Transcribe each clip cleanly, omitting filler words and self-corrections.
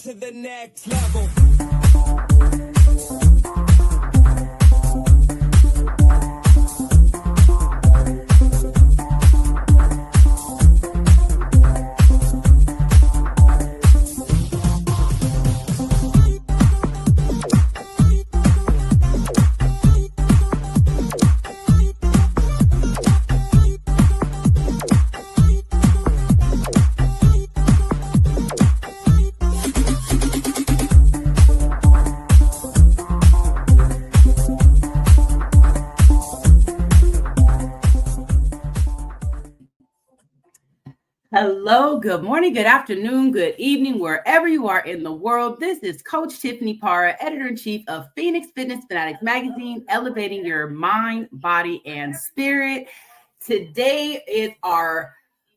to the next level. Hello, good morning, good afternoon, good evening, wherever you are in the world. This is Coach Tiffany Parra, Editor-in-Chief of Phoenix Fitness Fanatics Magazine, elevating your mind, body, and spirit. Today is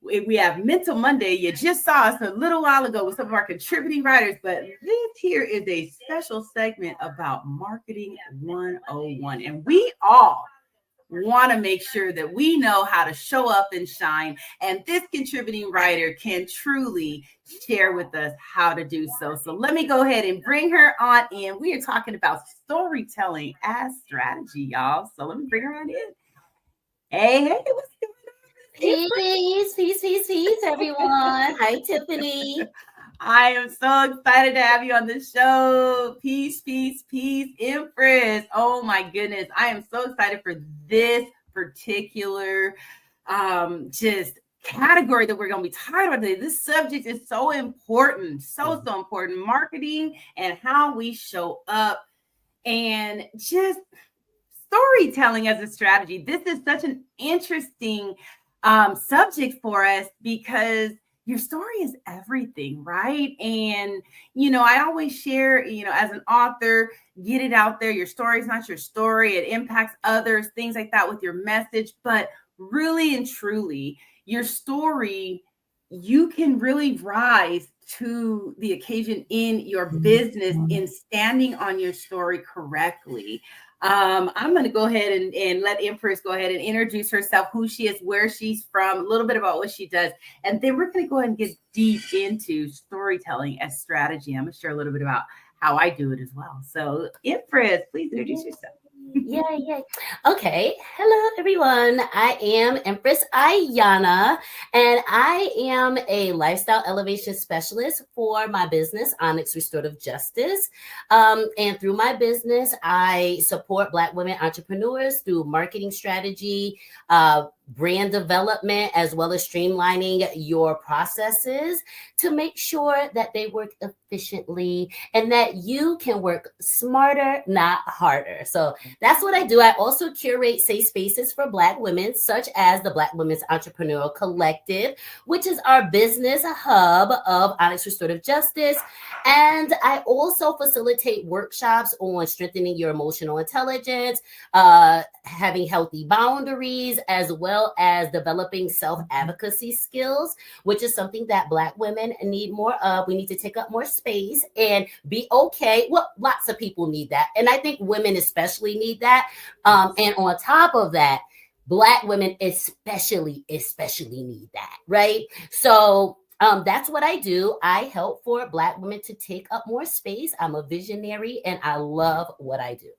we have Mental Monday. You just saw us a little while ago with some of our contributing writers, but this here is a special segment about Marketing 101. And we all want to make sure that we know how to show up and shine. And this contributing writer can truly share with us how to do so. So let me go ahead and bring her on in. We are talking about storytelling as strategy, y'all. So let me bring her on in. Hey, what's going on? Peace, everyone. Hi, Tiffany. I am so excited to have you on the show. Peace, Empress. Oh my goodness. I am so excited for this particular just category that we're going to be talking about today. This subject is so important, so important. Marketing and how we show up and just storytelling as a strategy. This is such an interesting subject for us because your story is everything, right? And, I always share, as an author, get it out there. Your story is not your story. It impacts others, things like that with your message. But really and truly, your story, you can really rise to the occasion in your business in standing on your story correctly. I'm going to go ahead and let Empress go ahead and introduce herself, who she is, where she's from, a little bit about what she does. And then we're going to go ahead and get deep into storytelling as strategy. I'm going to share a little bit about how I do it as well. So Empress, please introduce yourself. Yeah. Okay. Hello, everyone. I am Empress Ayana, and I am a lifestyle elevation specialist for my business, Onyx Restorative Justice. And through my business, I support Black women entrepreneurs through marketing strategy, brand development, as well as streamlining your processes to make sure that they work efficiently and that you can work smarter, not harder. So that's what I do. I also curate safe spaces for Black women, such as the Black Women's Entrepreneurial Collective, which is our business hub of Onyx Restorative Justice. And I also facilitate workshops on strengthening your emotional intelligence, having healthy boundaries, as well as developing self-advocacy skills, which is something that Black women need more of. We need to take up more space and be okay. Well, lots of people need that. And I think women especially need that. And on top of that, Black women especially need that, right? So that's what I do. I help for Black women to take up more space. I'm a visionary and I love what I do.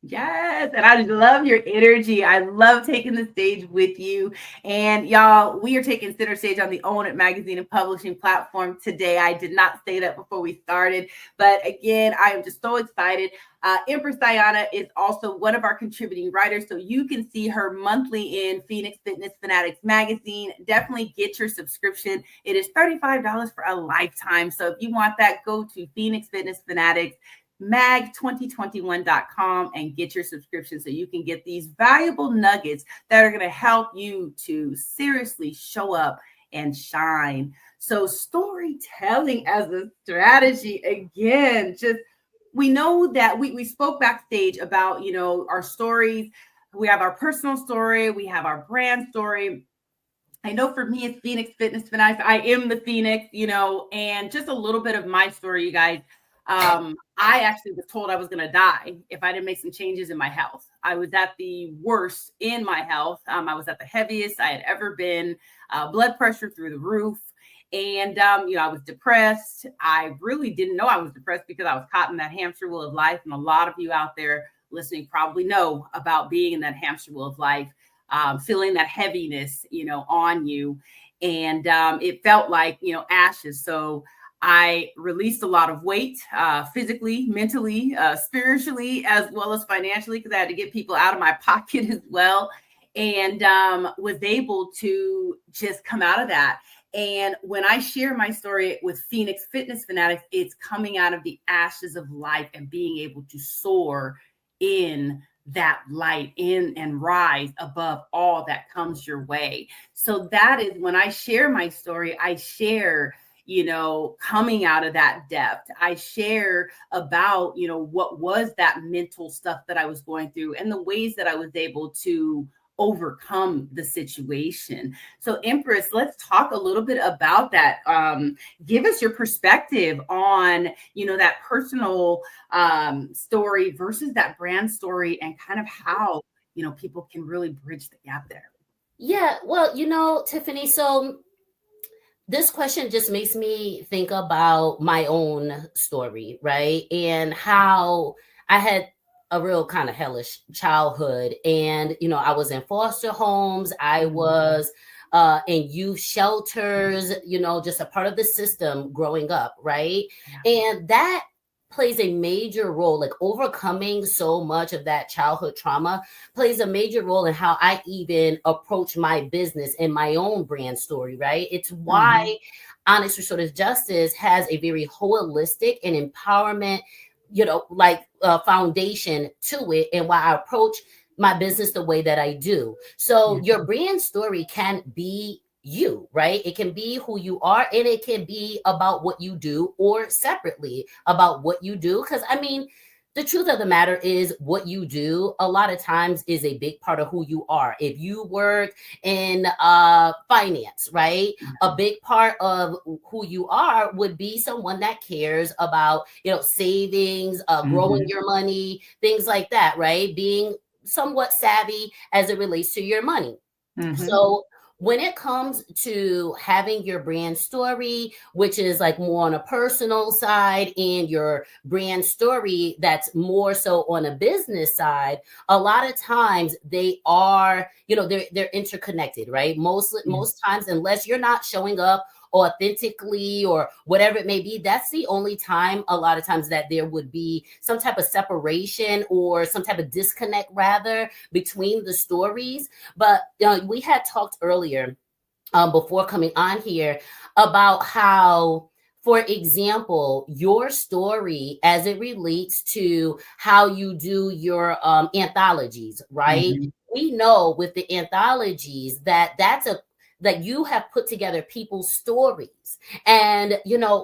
Yes, and I love your energy. I love taking the stage with you. And y'all, we are taking center stage on the Own It magazine and publishing platform today. I did not say that before we started, but again, I am just so excited. Empress Ayana is also one of our contributing writers, so you can see her monthly in Phoenix Fitness Fanatics magazine. Definitely get your subscription. It is $35 for a lifetime. So if you want that, go to Phoenix Fitness Fanatics mag2021.com and get your subscription so you can get these valuable nuggets that are going to help you to seriously show up and shine. So storytelling as a strategy, again, just we know that we spoke backstage about, our stories. We have our personal story. We have our brand story. I know for me, it's Phoenix Fitness Fanatics. I am the Phoenix, and just a little bit of my story, you guys. I actually was told I was going to die if I didn't make some changes in my health. I was at the worst in my health. I was at the heaviest I had ever been, blood pressure through the roof. And, I was depressed. I really didn't know I was depressed because I was caught in that hamster wheel of life. And a lot of you out there listening probably know about being in that hamster wheel of life, feeling that heaviness, on you. And it felt like, ashes. So I released a lot of weight, physically, mentally, spiritually, as well as financially, because I had to get people out of my pocket as well. And was able to just come out of that. And when I share my story with Phoenix Fitness Fanatics, it's coming out of the ashes of life and being able to soar in that light in and rise above all that comes your way. So that is when I share my story, I share, coming out of that depth. I share about, what was that mental stuff that I was going through and the ways that I was able to overcome the situation. So Empress, let's talk a little bit about that. Give us your perspective on, that personal story versus that brand story and kind of how, people can really bridge the gap there. Yeah, well, Tiffany, so this question just makes me think about my own story, right? And how I had a real kind of hellish childhood. And, I was in foster homes, I was in youth shelters, just a part of the system growing up, right? Yeah. And that plays a major role, like overcoming so much of that childhood trauma plays a major role in how I even approach my business and my own brand story, right? It's why Onyx Restorative Justice has a very holistic and empowerment, foundation to it, and why I approach my business the way that I do. So your brand story can be you, right? It can be who you are, and it can be about what you do, or separately about what you do. Because the truth of the matter is, what you do a lot of times is a big part of who you are. If you work in finance, right, a big part of who you are would be someone that cares about, savings, growing your money, things like that, right? Being somewhat savvy as it relates to your money. So when it comes to having your brand story, which is like more on a personal side, and your brand story that's more so on a business side, a lot of times they are, they're interconnected, right? Most times, unless you're not showing up authentically or whatever it may be, that's the only time a lot of times that there would be some type of separation or some type of disconnect rather between the stories. But we had talked earlier before coming on here about how, for example, your story as it relates to how you do your anthologies, right? We know with the anthologies that you have put together people's stories. And,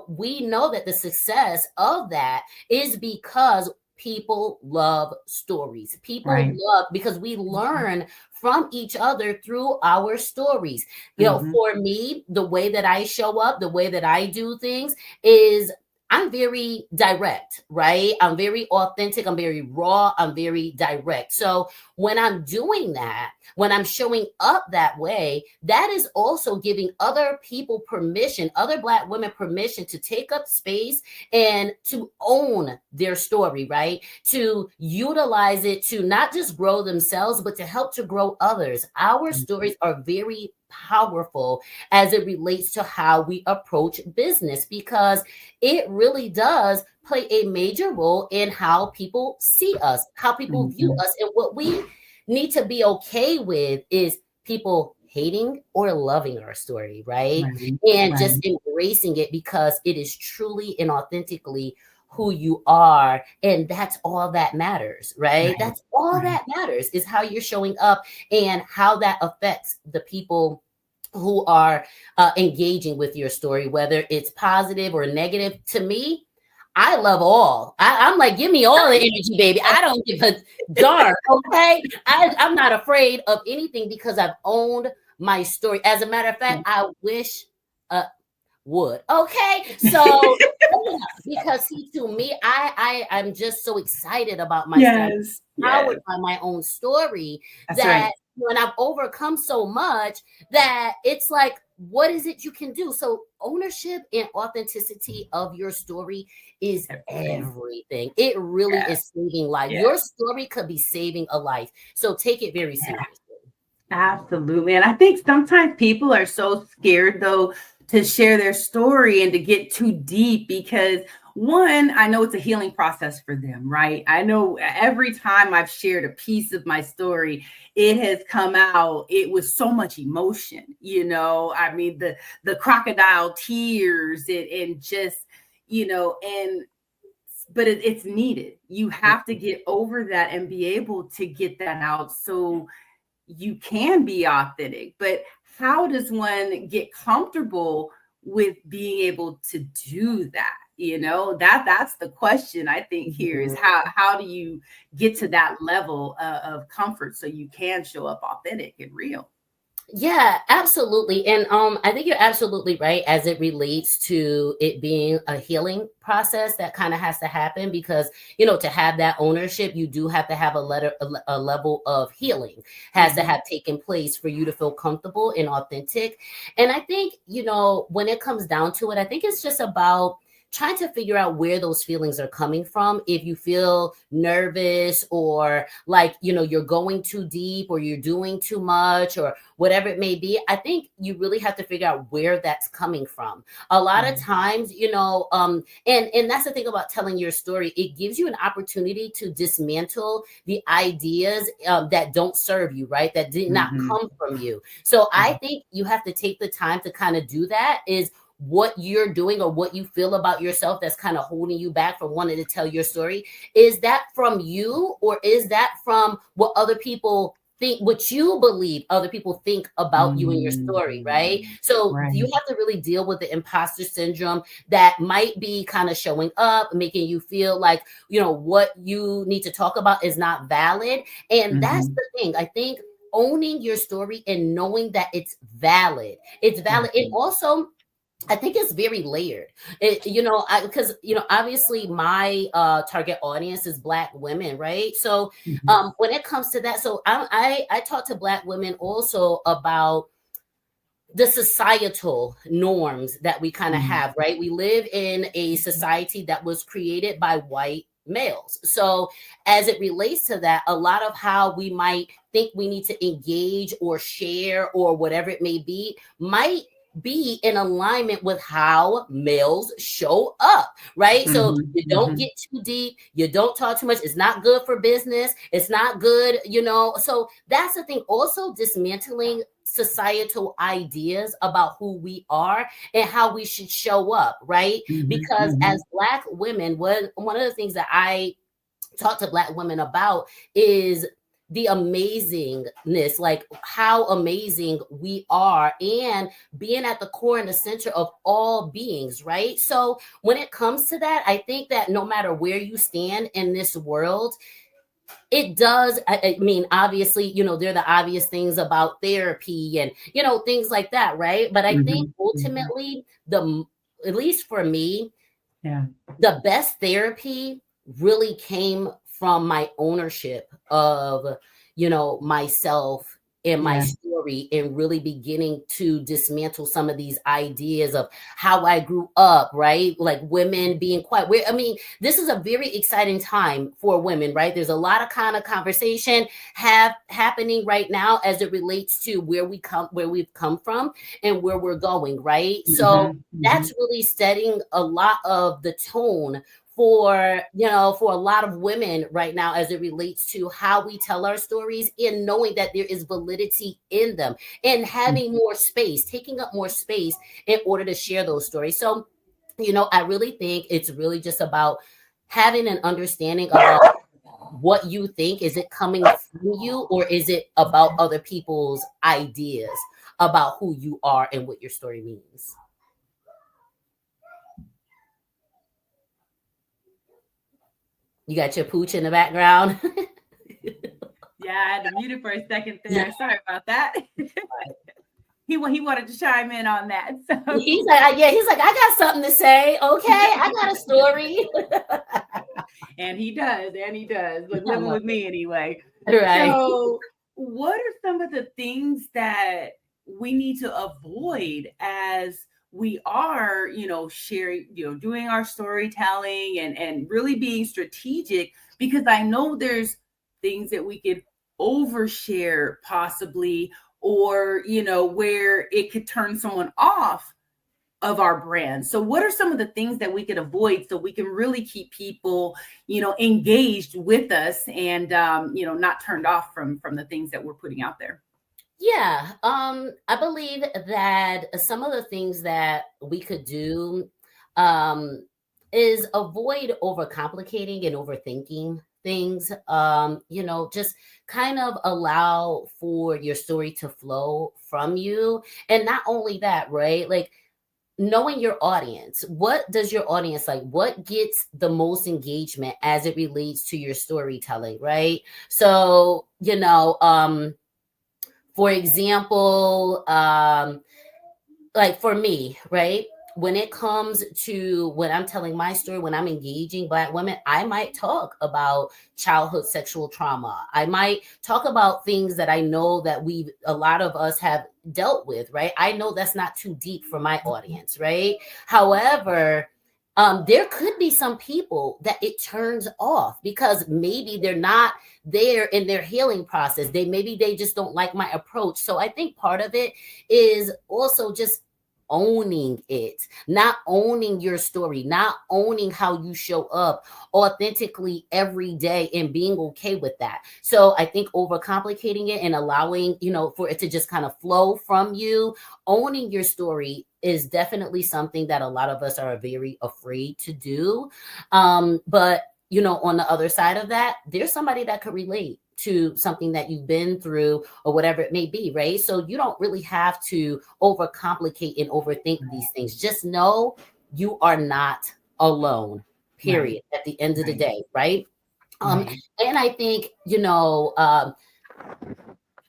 we know that the success of that is because people love stories. People love, because we learn from each other through our stories. For me, the way that I show up, the way that I do things is I'm very direct, right? I'm very authentic. I'm very raw. I'm very direct. So when I'm doing that, when I'm showing up that way, that is also giving other people permission, other Black women permission to take up space and to own their story, right? To utilize it to not just grow themselves, but to help to grow others. Our stories are very powerful as it relates to how we approach business, because it really does play a major role in how people see us, how people view us. And what we need to be okay with is people hating or loving our story, right? And just embracing it because it is truly and authentically who you are. And that's all that matters, right? That's all that matters, is how you're showing up and how that affects the people who are engaging with your story, whether it's positive or negative. To me, I love all. I'm like, give me all the energy, baby. I don't give a darn. Okay. I'm not afraid of anything because I've owned my story. As a matter of fact, I wish would. Okay. So because see, to me, I'm just so excited about myself, powered by my own story, that when I've overcome so much that it's like what is it you can do? So ownership and authenticity of your story is Everything. everything. It really Yeah. is saving life. Yeah. Your story could be saving a life. So take it very Yeah. seriously. Absolutely. And I think sometimes people are so scared, though, to share their story and to get too deep because, one, I know it's a healing process for them, right? I know every time I've shared a piece of my story, it has come out. It was so much emotion, I mean, the crocodile tears and just, and but it's needed. You have to get over that and be able to get that out so you can be authentic. But how does one get comfortable with being able to do that? That's the question I think here is Mhm. how do you get to that level of comfort so you can show up authentic and real? Yeah, absolutely. And I think you're absolutely right as it relates to it being a healing process that kind of has to happen because, to have that ownership, you do have to have a level of healing has to Mhm. have taken place for you to feel comfortable and authentic. And I think, when it comes down to it, I think it's just about trying to figure out where those feelings are coming from. If you feel nervous or like, you're going too deep or you're doing too much or whatever it may be, I think you really have to figure out where that's coming from. A lot of Mhm. times, and that's the thing about telling your story. It gives you an opportunity to dismantle the ideas that don't serve you, right? That did not Mhm. come from you. So I Yeah. think you have to take the time to kind of do that. Is what you're doing or what you feel about yourself that's kind of holding you back from wanting to tell your story, is that from you or is that from what other people think, what you believe other people think about you and your story, right? Mhm. So you Right. have to really deal with the imposter syndrome that might be kind of showing up, making you feel like, what you need to talk about is not valid. And that's Mhm. the thing. I think owning your story and knowing that it's valid. It's valid. And Mhm. also, I think it's very layered. Because obviously my target audience is Black women, right? So Mhm. when it comes to that, so I talk to Black women also about the societal norms that we kind of Mhm. have, right? We live in a society that was created by white males. So as it relates to that, a lot of how we might think we need to engage or share or whatever it may be might be in alignment with how males show up, right? So Mhm. you don't Mhm. get too deep, you don't talk too much. It's not good for business. It's not good, So that's the thing. Also dismantling societal ideas about who we are and how we should show up, right? Mhm. Because as Mhm. Black women, one of the things that I talk to Black women about is the amazingness, like how amazing we are, and being at the core and the center of all beings, right? So when it comes to that, I think that no matter where you stand in this world, it does. I mean, obviously, there are the obvious things about therapy and, things like that, right? But I think Mhm. Mhm. ultimately, at least for me, Yeah. the best therapy really came from my ownership of, myself and my Yeah. story, and really beginning to dismantle some of these ideas of how I grew up, right? Like women being quiet. I mean, this is a very exciting time for women, right? There's a lot of kind of conversation happening right now as it relates to where we've come from and where we're going, right? So Mhm. that's Mhm. really setting a lot of the tone for a lot of women right now as it relates to how we tell our stories, and knowing that there is validity in them, and having more space, taking up more space in order to share those stories. So I really think it's really just about having an understanding about what you think. Is it coming from you, or is it about other people's ideas about who you are and what your story means? You got your pooch in the background. Yeah, I had to mute it for a second Yeah. there. Sorry about that. He wanted to chime in on that. He's So like, yeah, he's like, I got something to say. Okay, I got a story. and he does. Like I living love with me anyway. it. Right. So what are some of the things that we need to avoid as we are, sharing, doing our storytelling and really being strategic, because I know there's things that we could overshare possibly, or, where it could turn someone off of our brand. So what are some of the things that we could avoid so we can really keep people, engaged with us and, not turned off from the things that we're putting out there? Yeah, I believe that some of the things that we could do um, is avoid overcomplicating and overthinking things. Just kind of allow for your story to flow from you. And not only that, right? Like knowing your audience. What does your audience like? What gets the most engagement as it relates to your storytelling, right? So, for example, like for me, right? When it comes to when I'm telling my story, when I'm engaging Black women, I might talk about childhood sexual trauma. I might talk about things that I know that a lot of us have dealt with, right? I know that's not too deep for my audience, right? However, there could be some people that it turns off because maybe they're not there in their healing process. Maybe they just don't like my approach. So I think part of it is also just owning it, not owning your story, not owning how you show up authentically every day and being okay with that. So I think overcomplicating it and allowing, for it to just kind of flow from you, owning your story is definitely something that a lot of us are very afraid to do. But on the other side of that, there's somebody that could relate to something that you've been through or whatever it may be, right? So you don't really have to overcomplicate and overthink these things. Just know you are not alone, period, Right. at the end of the Right. day, right? Right. And I think,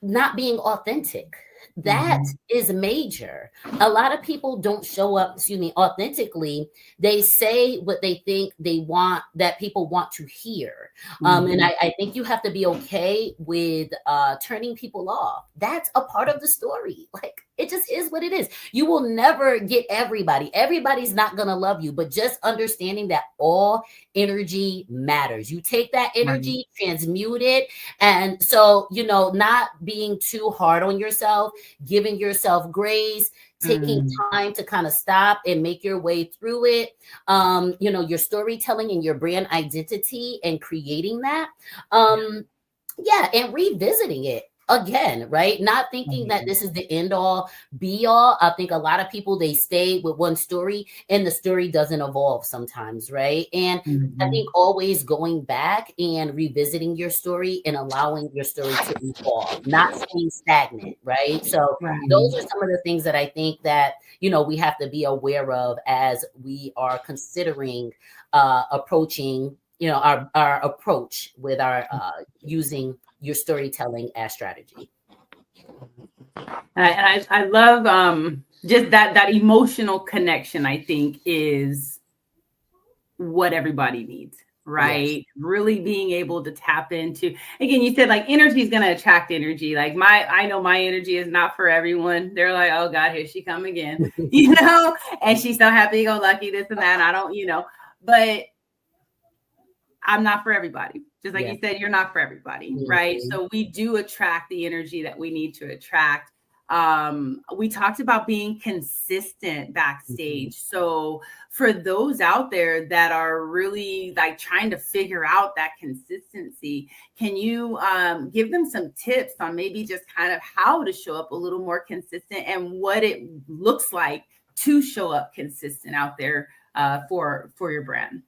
not being authentic, that Mhm. is major. A lot of people don't show up, authentically. They say what they think they want, that people want to hear. And Mhm. I think you have to be okay with turning people off. That's a part of the story. Like it just is what it is. You will never get everybody. Everybody's not going to love you, but just understanding that all energy matters. You take that Right. energy, transmute it. And so, not being too hard on yourself, giving yourself grace, taking Mm. time to kind of stop and make your way through it. Your storytelling and your brand identity and creating that. Yeah, and revisiting it again, right? Not thinking that Right. this is the end all be all. I think a lot of people, they stay with one story and the story doesn't evolve sometimes, right? And I think Mhm. always going back and revisiting your story and allowing your story to evolve, not staying stagnant, right? So those Right. are some of the things that I think that, we have to be aware of as we are considering approaching, our approach with our using your storytelling as strategy. And I love just that emotional connection. I think is what everybody needs, Yes. right? Really being able to tap into, again, you said like energy is going to attract energy. Like I know my energy is not for everyone. They're like, oh God, here she come again, and she's so happy go lucky, this and that. I don't, but I'm not for everybody. Just like Yeah. you said, you're not for everybody, right? Mhm. So we do attract the energy that we need to attract. We talked about being consistent Mhm. backstage. So for those out there that are really like trying to figure out that consistency, can you give them some tips on maybe just kind of how to show up a little more consistent and what it looks like to show up consistent out there for your brand?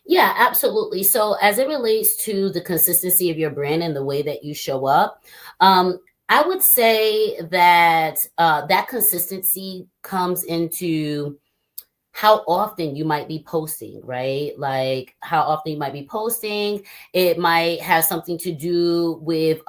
Yeah, absolutely. So as it relates to the consistency of your brand and the way that you show up, I would say that that consistency comes into how often you might be posting, right? Like how often you might be posting. It might have something to do with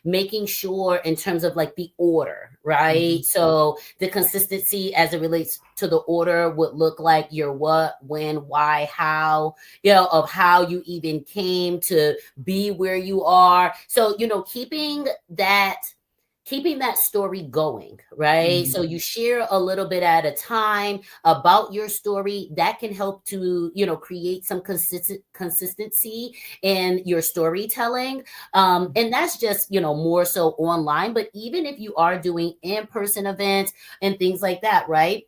making sure in terms of like the order, Mhm. right? So the consistency as it relates to the order would look like your what, when, why, how, of how you even came to be where you are. So, keeping keeping that story going, right? So you share a little bit at a time about your story. That can help to, create some consistency in your storytelling. And that's just, more so online. But even if you are doing in-person events and things like that, right?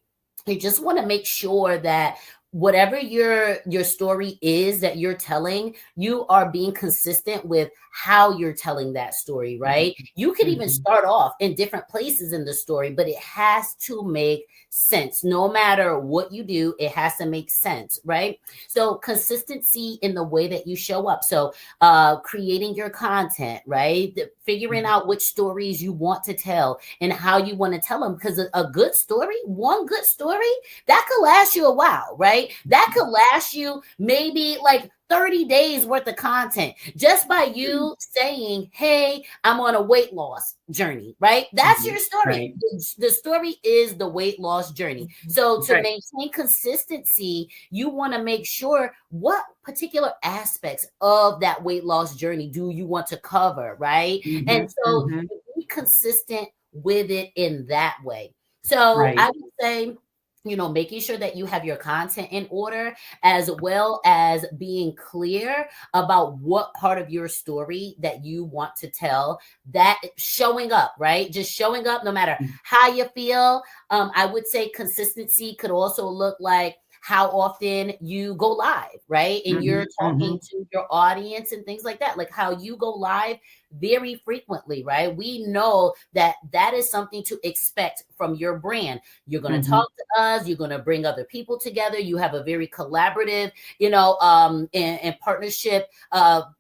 You just want to make sure that whatever your story is that you're telling, you are being consistent with how you're telling that story, right? You could even start off in different places in the story, but it has to make sense. No matter what you do, it has to make sense, right? So consistency in the way that you show up. So creating your content, right? Figuring out which stories you want to tell and how you want to tell them, because a good story, one good story, that could last you a while, right? That could last you maybe like 30 days worth of content just by you saying, hey, I'm on a weight loss journey, right? That's your story. Right. The story is the weight loss journey. So to maintain consistency, you want to make sure what particular aspects of that weight loss journey do you want to cover, right? And so be consistent with it in that way. So I would say, making sure that you have your content in order, as well as being clear about what part of your story that you want to tell, that showing up, right? Just showing up no matter how you feel. I would say consistency could also look like how often you go live, right? And you're talking to your audience and things like that, like how you go live very frequently, right? We know that that is something to expect from your brand. You're going to talk to us. You're going to bring other people together. You have a very collaborative, and partnership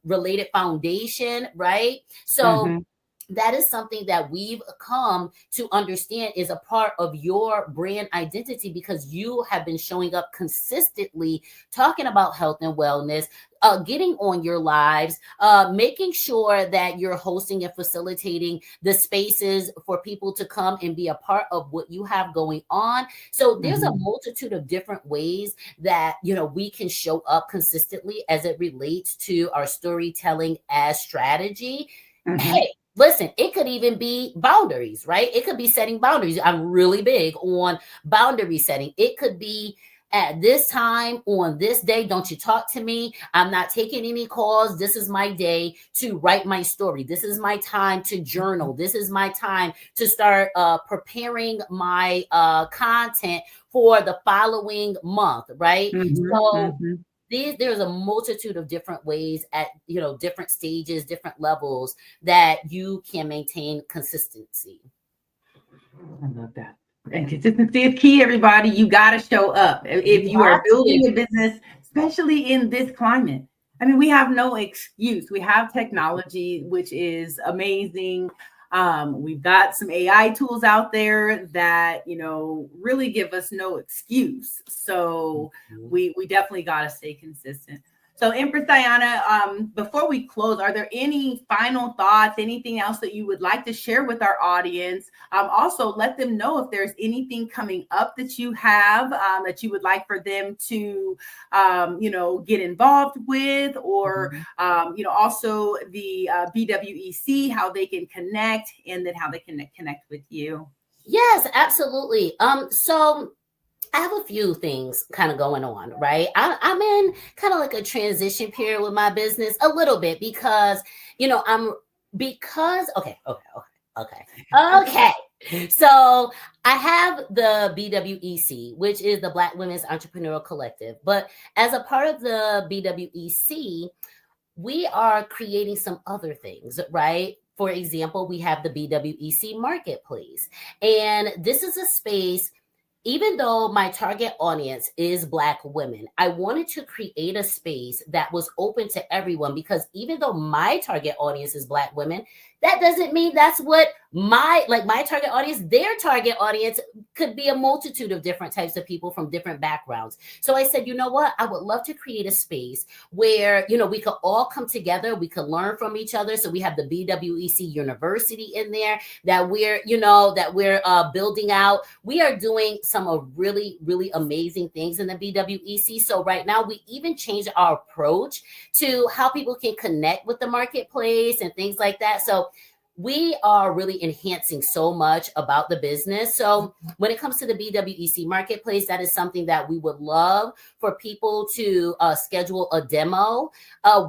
related foundation, right? So that is something that we've come to understand is a part of your brand identity, because you have been showing up consistently talking about health and wellness, getting on your lives, making sure that you're hosting and facilitating the spaces for people to come and be a part of what you have going on. So there's a multitude of different ways that, we can show up consistently as it relates to our storytelling as strategy. Hey, listen, it could even be boundaries, right? It could be setting boundaries. I'm really big on boundary setting. It could be at this time on this day, don't you talk to me. I'm not taking any calls. This is my day to write my story. This is my time to journal. This is my time to start preparing my content for the following month, right? So there's a multitude of different ways at, different stages, different levels that you can maintain consistency. I love that. And consistency is key, everybody. You got to show up. If you are building a business, especially in this climate. I mean, we have no excuse. We have technology, which is amazing. We've got some AI tools out there that, really give us no excuse. So we definitely got to stay consistent. So Empress Ayana, before we close, are there any final thoughts, anything else that you would like to share with our audience? Also, let them know if there's anything coming up that you have that you would like for them to, get involved with, or, also the BWEC, how they can connect, and then how they can connect with you. Yes, absolutely. So I have a few things kind of going on, right? I'm in kind of like a transition period with my business a little bit because, okay. So I have the BWEC, which is the Black Women's Entrepreneurial Collective. But as a part of the BWEC, we are creating some other things, right? For example, we have the BWEC Marketplace. And this is a space, even though my target audience is Black women, I wanted to create a space that was open to everyone, because even though my target audience is Black women, that doesn't mean that's what my target audience, their target audience could be a multitude of different types of people from different backgrounds. So I said, you know what? I would love to create a space where, we could all come together. We could learn from each other. So we have the BWEC University in there that we're building out. We are doing some really, really amazing things in the BWEC. So right now we even changed our approach to how people can connect with the marketplace and things like that. So we are really enhancing so much about the business. So when it comes to the BWEC marketplace, that is something that we would love for people to schedule a demo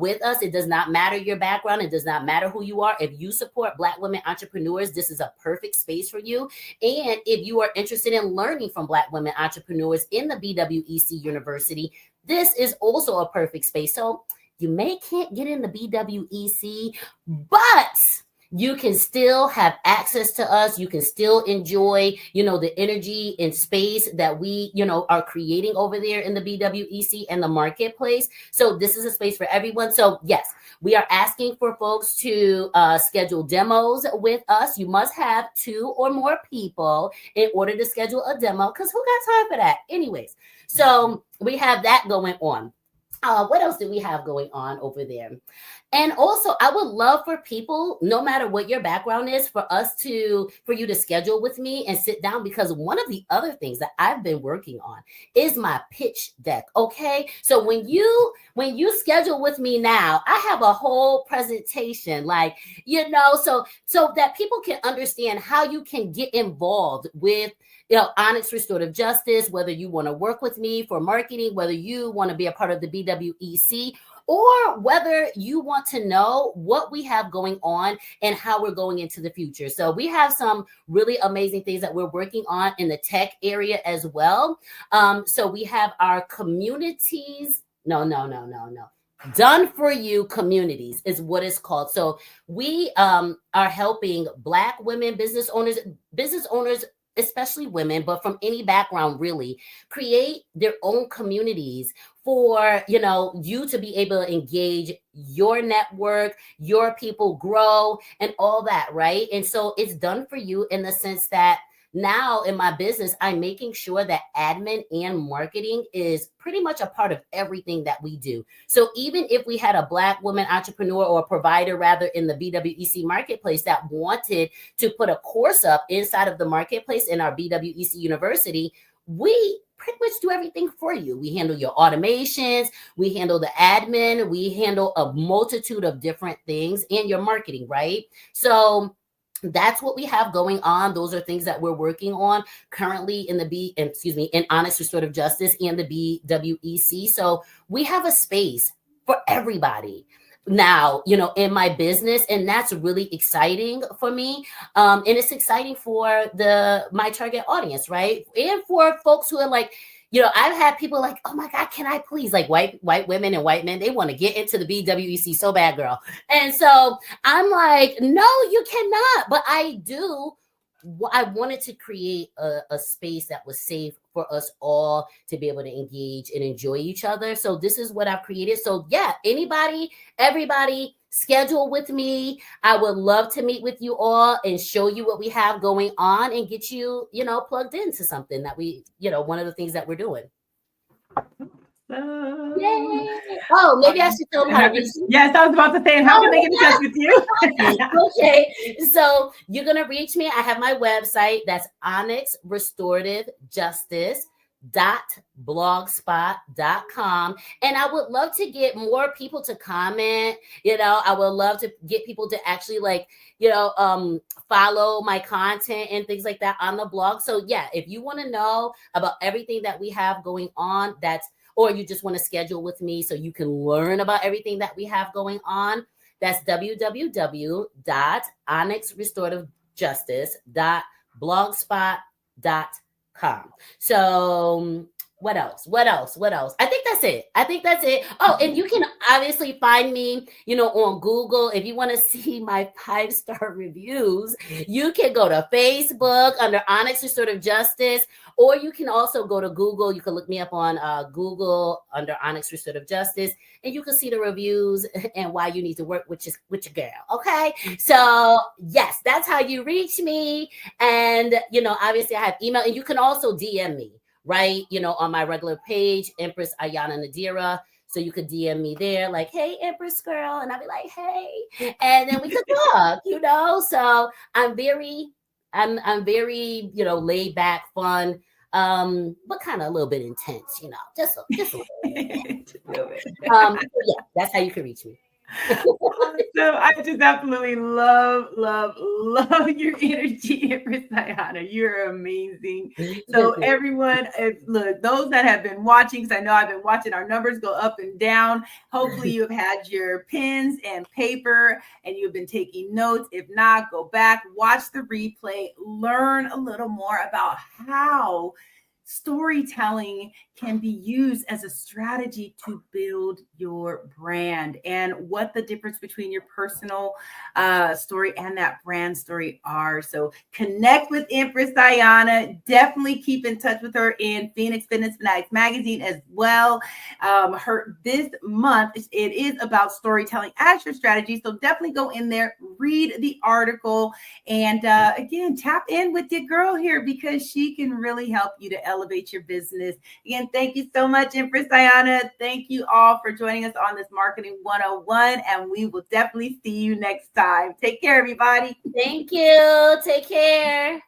with us. It does not matter your background. It does not matter who you are. If you support Black women entrepreneurs, this is a perfect space for you. And if you are interested in learning from Black women entrepreneurs in the BWEC University, this is also a perfect space. So you can't get in the BWEC, but you can still have access to us. You can still enjoy, the energy and space that we, are creating over there in the BWEC and the marketplace. So this is a space for everyone. So yes, we are asking for folks to schedule demos with us. You must have 2 or more people in order to schedule a demo, because who got time for that? Anyways, so we have that going on. What else do we have going on over there? And also, I would love for people, no matter what your background is, for you to schedule with me and sit down, because one of the other things that I've been working on is my pitch deck. Okay. So when you schedule with me now, I have a whole presentation, so that people can understand how you can get involved with Onyx Restorative Justice, whether you want to work with me for marketing, whether you want to be a part of the BWEC, or whether you want to know what we have going on and how we're going into the future. So we have some really amazing things that we're working on in the tech area as well. So we have our communities. No. Done for you communities is what it's called. So we are helping Black women, business owners, especially women, but from any background, really, create their own communities for, you to be able to engage your network, your people grow, and all that, right? And so it's done for you in the sense that now in my business, I'm making sure that admin and marketing is pretty much a part of everything that we do. So even if we had a Black woman entrepreneur, or a provider rather, in the BWEC marketplace that wanted to put a course up inside of the marketplace in our BWEC University, we pretty much do everything for you. We handle your automations, we handle the admin, we handle a multitude of different things, and your marketing, right? So that's what we have going on. Those are things that we're working on currently in Onyx Restorative Justice and the BWEC. So we have a space for everybody now, in my business, and that's really exciting for me. And it's exciting for my target audience, right? And for folks who are like, I've had people like, oh my God, can I please, like white women and white men, they want to get into the BWEC so bad, girl. And so I'm like, no, you cannot. But I wanted to create a space that was safe for us all to be able to engage and enjoy each other. So this is what I've created. So yeah, everybody, schedule with me. I would love to meet with you all and show you what we have going on and get you, plugged into something that one of the things that we're doing. Yay. Oh, maybe I should tell them how to reach you. Yes, I was about to say, how can they get in touch with you? Okay, so you're going to reach me. I have my website. That's onyxrestorative.blogspot.com. And I would love to get more people to comment. I would love to get people to actually follow my content and things like that on the blog. So yeah, if you want to know about everything that we have going on, or you just want to schedule with me so you can learn about everything that we have going on, that's www.onyxrestorativjustice.blogspot.com. So what else? I think that's it. Oh, and you can obviously find me, on Google. If you want to see my 5-star reviews, you can go to Facebook under Onyx Restorative Justice, or you can also go to Google. You can look me up on Google under Onyx Restorative Justice, and you can see the reviews and why you need to work with your girl. Okay. So yes, that's how you reach me. And, obviously I have email, and you can also DM me, right? On my regular page, Empress Ayana Nadira. So you could DM me there, like, hey, Empress girl. And I'll be like, hey, and then we could talk, So I'm very, laid back, fun, but kind of a little bit intense, just a little bit. Yeah, that's how you can reach me. So I just absolutely love, love, love your energy, Empress Ayana. You're amazing. So everyone, look, those that have been watching, because I know I've been watching our numbers go up and down. Hopefully you have had your pens and paper and you've been taking notes. If not, go back, watch the replay, learn a little more about how storytelling can be used as a strategy to build your brand and what the difference between your personal story and that brand story are. So connect with Empress Ayana. Definitely keep in touch with her in Phoenix Fitness Fanatics magazine as well. Her this month it is about storytelling as your strategy. So definitely go in there, read the article, and again, tap in with your girl here because she can really help you to elevate your business. Again, thank you so much, Empress Ayana. Thank you all for joining us on this Marketing 101, and we will definitely see you next time. Take care, everybody. Thank you. Take care.